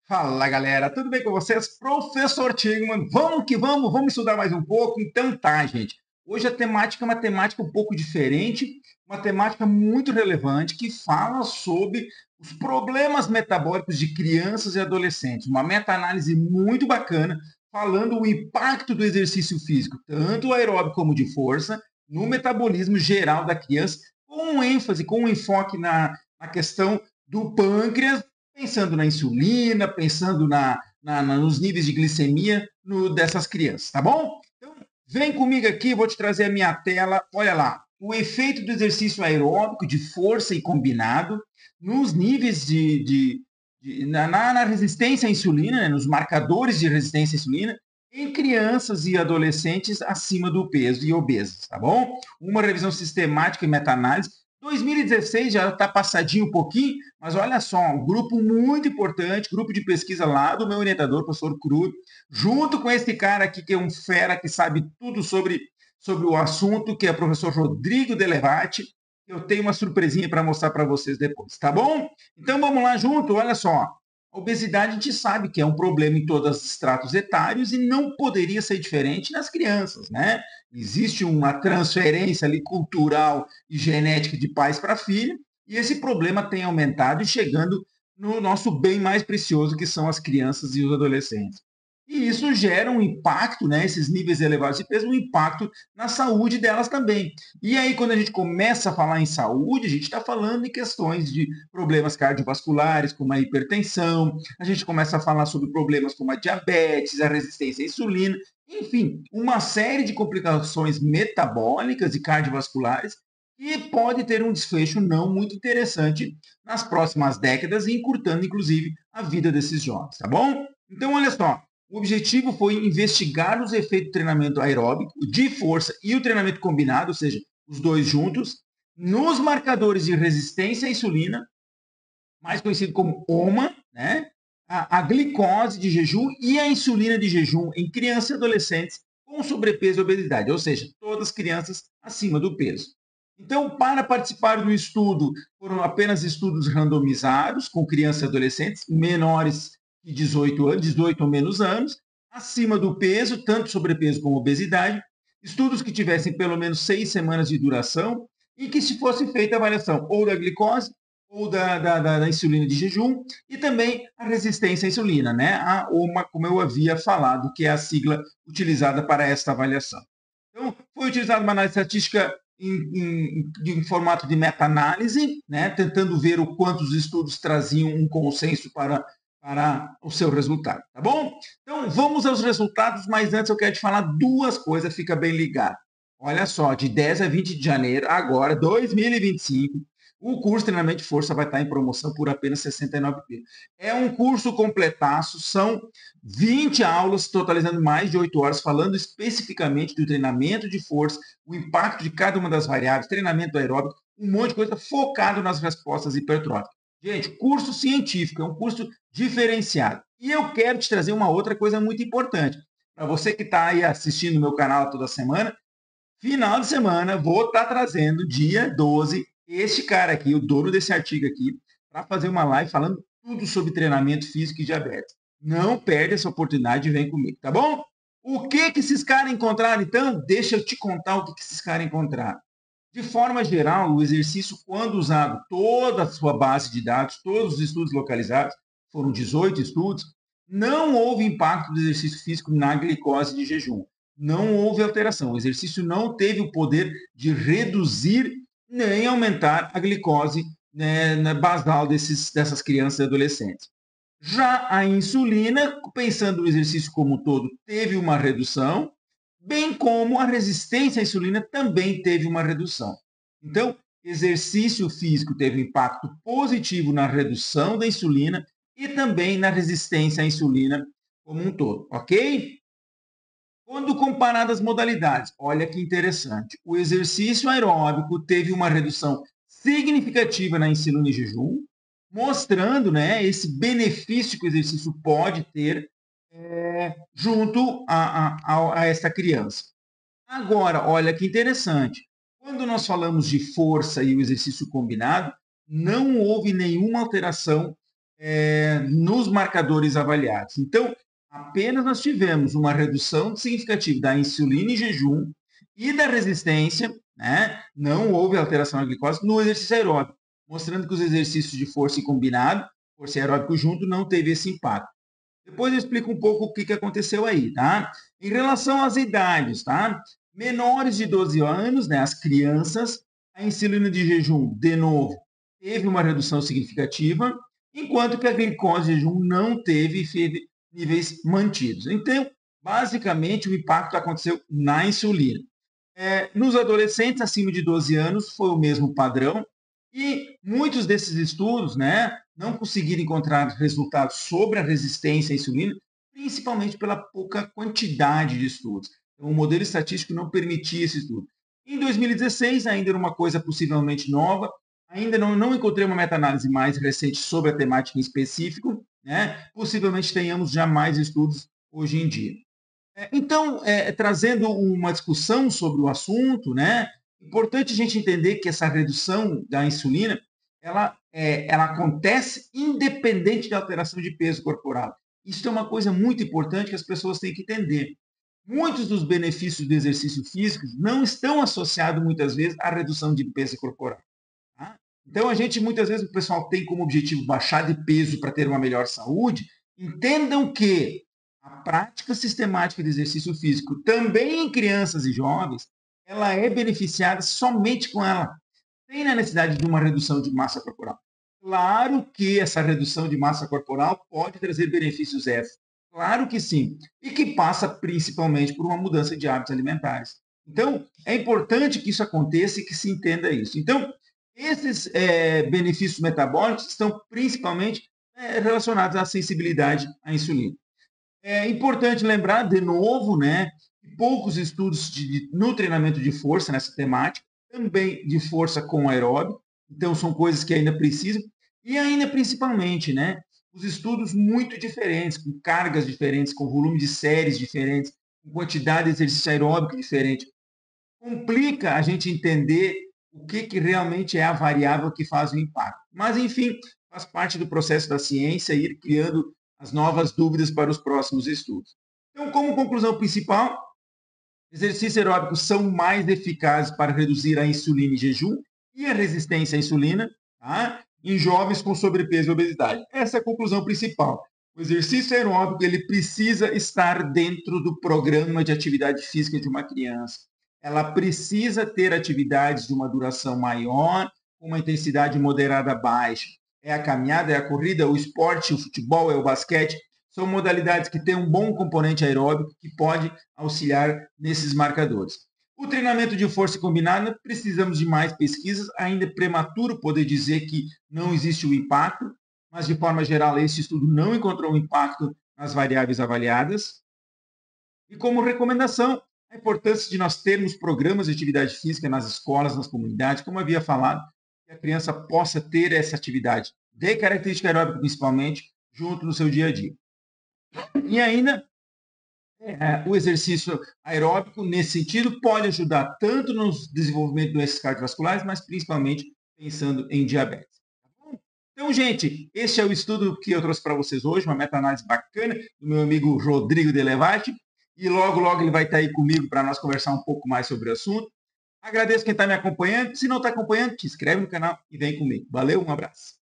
Fala galera, tudo bem com vocês? Professor Tigman, vamos que vamos estudar mais um pouco? Então tá, gente. Hoje a temática é uma temática um pouco diferente, uma temática muito relevante que fala sobre os problemas metabólicos de crianças e adolescentes. Uma meta-análise muito bacana, falando o impacto do exercício físico, tanto aeróbico como de força, no metabolismo geral da criança, com um ênfase, com um enfoque na questão do pâncreas, pensando na insulina, pensando nos níveis de glicemia dessas crianças, tá bom? Então, vem comigo aqui, vou te trazer a minha tela. Olha lá, o efeito do exercício aeróbico de força e combinado nos níveis na resistência à insulina, né, nos marcadores de resistência à insulina, em crianças e adolescentes acima do peso e obesos, tá bom? Uma revisão sistemática e meta-análise. 2016 já está passadinho um pouquinho, mas olha só, um grupo muito importante, grupo de pesquisa lá do meu orientador, professor Cruz, junto com esse cara aqui que é um fera que sabe tudo sobre o assunto, que é o professor Rodrigo Delevati. Eu tenho uma surpresinha para mostrar para vocês depois, tá bom? Então vamos lá junto, olha só. A obesidade a gente sabe que é um problema em todos os estratos etários e não poderia ser diferente nas crianças, né? Existe uma transferência ali cultural e genética de pais para filho, e esse problema tem aumentado e chegando no nosso bem mais precioso, que são as crianças e os adolescentes. E isso gera um impacto, né, esses níveis elevados de peso, um impacto na saúde delas também. E aí, quando a gente começa a falar em saúde, a gente está falando em questões de problemas cardiovasculares, como a hipertensão, a gente começa a falar sobre problemas como a diabetes, a resistência à insulina, enfim, uma série de complicações metabólicas e cardiovasculares que pode ter um desfecho não muito interessante nas próximas décadas e encurtando, inclusive, a vida desses jovens, tá bom? Então, olha só, o objetivo foi investigar os efeitos do treinamento aeróbico, de força e o treinamento combinado, ou seja, os dois juntos, nos marcadores de resistência à insulina, mais conhecido como OMA, né? A glicose de jejum e a insulina de jejum em crianças e adolescentes com sobrepeso e obesidade, ou seja, todas crianças acima do peso. Então, para participar do estudo, foram apenas estudos randomizados com crianças e adolescentes menores de 18 anos, 18 ou menos anos, acima do peso, tanto sobrepeso como obesidade, estudos que tivessem pelo menos 6 semanas de duração e que se fosse feita a avaliação ou da glicose ou da insulina de jejum e também a resistência à insulina, né? A OMA, como eu havia falado, que é a sigla utilizada para esta avaliação. Então, foi utilizada uma análise estatística em formato de meta-análise, né, tentando ver o quanto os estudos traziam um consenso para o seu resultado, tá bom? Então, vamos aos resultados, mas antes eu quero te falar duas coisas, fica bem ligado. Olha só, de 10 a 20 de janeiro, agora, 2025, o curso de treinamento de força vai estar em promoção por apenas R$ 69,00. É um curso completaço, são 20 aulas, totalizando mais de 8 horas, falando especificamente do treinamento de força, o impacto de cada uma das variáveis, treinamento aeróbico, um monte de coisa focado nas respostas hipertróficas. Gente, curso científico, é um curso diferenciado. E eu quero te trazer uma outra coisa muito importante. Para você que está aí assistindo o meu canal toda semana, final de semana, vou estar trazendo, dia 12, este cara aqui, o dono desse artigo aqui, para fazer uma live falando tudo sobre treinamento físico e diabetes. Não perde essa oportunidade e vem comigo, tá bom? O que esses caras encontraram, então? Deixa eu te contar o que esses caras encontraram. De forma geral, o exercício, quando usado toda a sua base de dados, todos os estudos localizados, foram 18 estudos, não houve impacto do exercício físico na glicose de jejum. Não houve alteração. O exercício não teve o poder de reduzir nem aumentar a glicose, né, basal dessas crianças e adolescentes. Já a insulina, pensando no exercício como um todo, teve uma redução, bem como a resistência à insulina também teve uma redução. Então, exercício físico teve um impacto positivo na redução da insulina e também na resistência à insulina como um todo, ok? Quando comparado às modalidades, olha que interessante, o exercício aeróbico teve uma redução significativa na insulina em jejum, mostrando, né, esse benefício que o exercício pode ter junto a essa criança. Agora, olha que interessante, quando nós falamos de força e o exercício combinado, não houve nenhuma alteração nos marcadores avaliados. Então, apenas nós tivemos uma redução significativa da insulina em jejum e da resistência, né? Não houve alteração na glicose no exercício aeróbico, mostrando que os exercícios de força combinado, força e aeróbico junto, não teve esse impacto. Depois eu explico um pouco o que aconteceu aí, tá? Em relação às idades, tá? Menores de 12 anos, né, as crianças, a insulina de jejum, de novo, teve uma redução significativa, enquanto que a glicose de jejum não teve níveis mantidos. Então, basicamente, o impacto aconteceu na insulina. Nos adolescentes acima de 12 anos, foi o mesmo padrão, e muitos desses estudos, né, não conseguiram encontrar resultados sobre a resistência à insulina, principalmente pela pouca quantidade de estudos. Então, o modelo estatístico não permitia esse estudo. Em 2016, ainda era uma coisa possivelmente nova, ainda não encontrei uma meta-análise mais recente sobre a temática em específico, né? Possivelmente tenhamos já mais estudos hoje em dia. Então, trazendo uma discussão sobre o assunto, né? Importante a gente entender que essa redução da insulina, ela acontece independente da alteração de peso corporal. Isso é uma coisa muito importante que as pessoas têm que entender. Muitos dos benefícios do exercício físico não estão associados, muitas vezes, à redução de peso corporal. Tá? Então, a gente, muitas vezes, o pessoal tem como objetivo baixar de peso para ter uma melhor saúde. Entendam que a prática sistemática de exercício físico, também em crianças e jovens, ela é beneficiada somente com ela. Tem a necessidade de uma redução de massa corporal. Claro que essa redução de massa corporal pode trazer benefícios extras. Claro que sim. E que passa principalmente por uma mudança de hábitos alimentares. Então, é importante que isso aconteça e que se entenda isso. Então, esses benefícios metabólicos estão principalmente relacionados à sensibilidade à insulina. É importante lembrar, de novo, né, que poucos estudos no treinamento de força nessa temática, também de força com aeróbico, então são coisas que ainda precisam, e ainda principalmente, né, os estudos muito diferentes, com cargas diferentes, com volume de séries diferentes, com quantidade de exercício aeróbico diferente. Complica a gente entender o que realmente é a variável que faz o impacto. Mas, enfim, faz parte do processo da ciência ir criando as novas dúvidas para os próximos estudos. Então, como conclusão principal, exercícios aeróbicos são mais eficazes para reduzir a insulina em jejum e a resistência à insulina, tá? Em jovens com sobrepeso e obesidade. Essa é a conclusão principal. O exercício aeróbico ele precisa estar dentro do programa de atividade física de uma criança. Ela precisa ter atividades de uma duração maior, com uma intensidade moderada baixa. É a caminhada, é a corrida, o esporte, o futebol, é o basquete. São modalidades que têm um bom componente aeróbico que pode auxiliar nesses marcadores. O treinamento de força combinada, precisamos de mais pesquisas, ainda é prematuro poder dizer que não existe o impacto, mas de forma geral esse estudo não encontrou impacto nas variáveis avaliadas. E como recomendação, a importância de nós termos programas de atividade física nas escolas, nas comunidades, como havia falado, que a criança possa ter essa atividade de característica aeróbica principalmente, junto no seu dia a dia. E ainda, o exercício aeróbico, nesse sentido, pode ajudar tanto no desenvolvimento de doenças cardiovasculares, mas principalmente pensando em diabetes. Então, gente, este é o estudo que eu trouxe para vocês hoje, uma meta-análise bacana do meu amigo Rodrigo Delevate, e logo, logo ele vai estar aí comigo para nós conversar um pouco mais sobre o assunto. Agradeço quem está me acompanhando. Se não está acompanhando, te inscreve no canal e vem comigo. Valeu, um abraço.